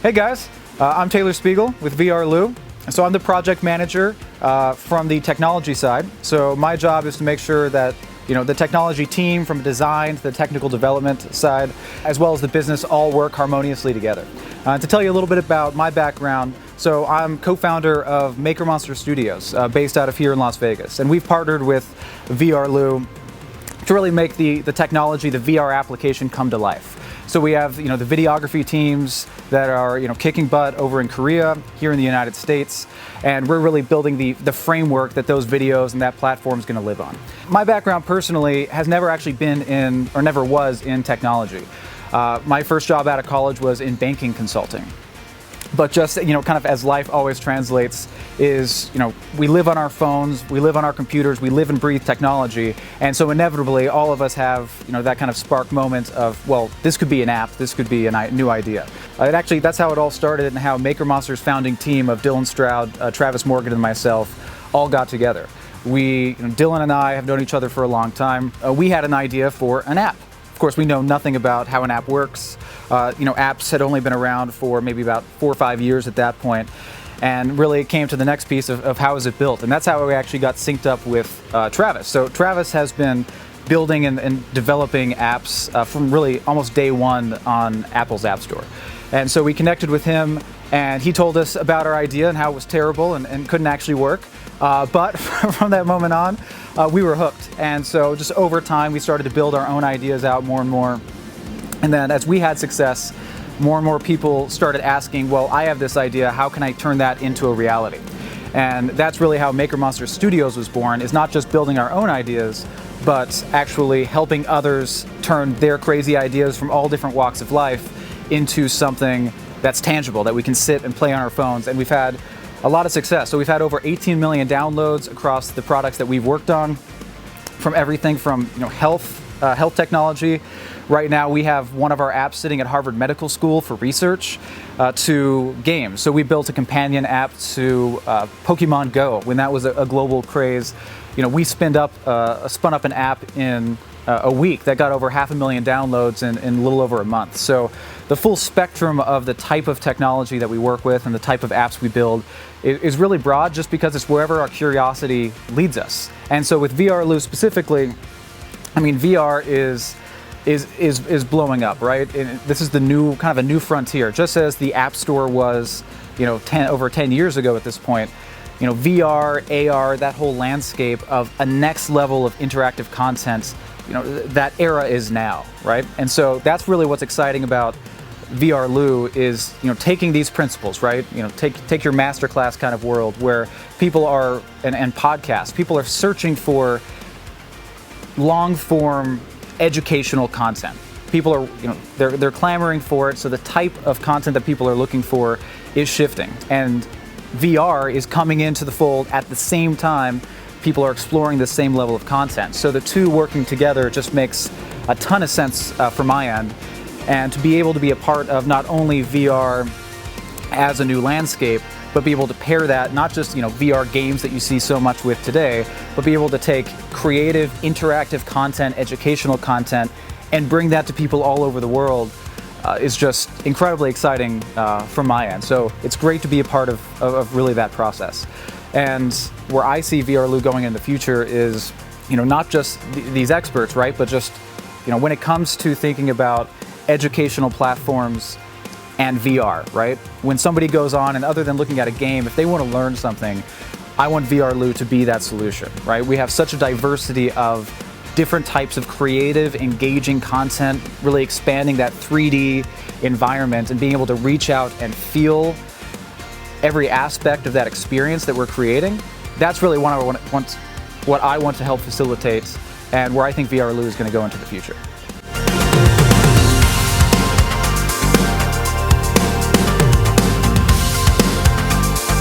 Hey guys, I'm Taylor Speegle with VRLU. So I'm the project manager from the technology side. So my job is to make sure that the technology team, from design to the technical development side, as well as the business, all work harmoniously together. To tell you a little bit about my background, so I'm co-founder of MakerMonster Studios, based out of here in Las Vegas, and we've partnered with VRLU to really make the technology, the VR application, come to life. So we have the videography teams that are kicking butt over in Korea, here in the United States, and we're really building the framework that those videos and that platform is going to live on. My background personally has never actually been in, or never was in, technology. My first job out of college was in banking consulting. But just, kind of as life always translates, is, we live on our phones, we live on our computers, we live and breathe technology, and so inevitably all of us have, that kind of spark moment of, well, this could be an app, this could be a new idea. That's how it all started, and how MakerMonster's founding team of Dylan Stroud, Travis Morgan, and myself all got together. Dylan and I have known each other for a long time. We had an idea for an app. Of course, we know nothing about how an app works. Apps had only been around for maybe about 4 or 5 years at that point, and really it came to the next piece of how is it built, and that's how we actually got synced up with Travis. So Travis has been building and developing apps from really almost day one on Apple's App Store. And so we connected with him, and he told us about our idea and how it was terrible and couldn't actually work. But from that moment on, we were hooked. And so just over time, we started to build our own ideas out more and more. And then as we had success, more and more people started asking, well, I have this idea, how can I turn that into a reality? And that's really how MakerMonster Studios was born, is not just building our own ideas, but actually helping others turn their crazy ideas from all different walks of life into something that's tangible, that we can sit and play on our phones. And we've had a lot of success. So we've had over 18 million downloads across the products that we've worked on, from everything from health technology. Right now we have one of our apps sitting at Harvard Medical School for research, to games. So we built a companion app to Pokemon Go when that was a global craze. We spun up an app in a week that got over 500,000 downloads in a little over a month. So the full spectrum of the type of technology that we work with and the type of apps we build is really broad, just because it's wherever our curiosity leads us. And so with VRLU specifically, VR is blowing up, right? And this is the new, kind of a new frontier. Just as the App Store was, over 10 years ago at this point, VR, AR, that whole landscape of a next level of interactive content, that era is now, right? And so that's really what's exciting about VRLU, is taking these principles, right? Take your masterclass kind of world where people are, and podcasts, people are searching for long form educational content. People are, they're clamoring for it, so the type of content that people are looking for is shifting. And VR is coming into the fold at the same time people are exploring the same level of content. So the two working together just makes a ton of sense from my end. And to be able to be a part of not only VR as a new landscape, but be able to pair that, not just VR games that you see so much with today, but be able to take creative, interactive content, educational content, and bring that to people all over the world, is just incredibly exciting from my end. So it's great to be a part of really that process. And where I see VRLU going in the future is, not just these experts, right, but just, when it comes to thinking about educational platforms and VR, right? When somebody goes on, and other than looking at a game, if they want to learn something, I want VRLU to be that solution, right? We have such a diversity of different types of creative, engaging content, really expanding that 3D environment and being able to reach out and feel every aspect of that experience that we're creating. That's really what I want to help facilitate, and where I think VRLU is going to go into the future.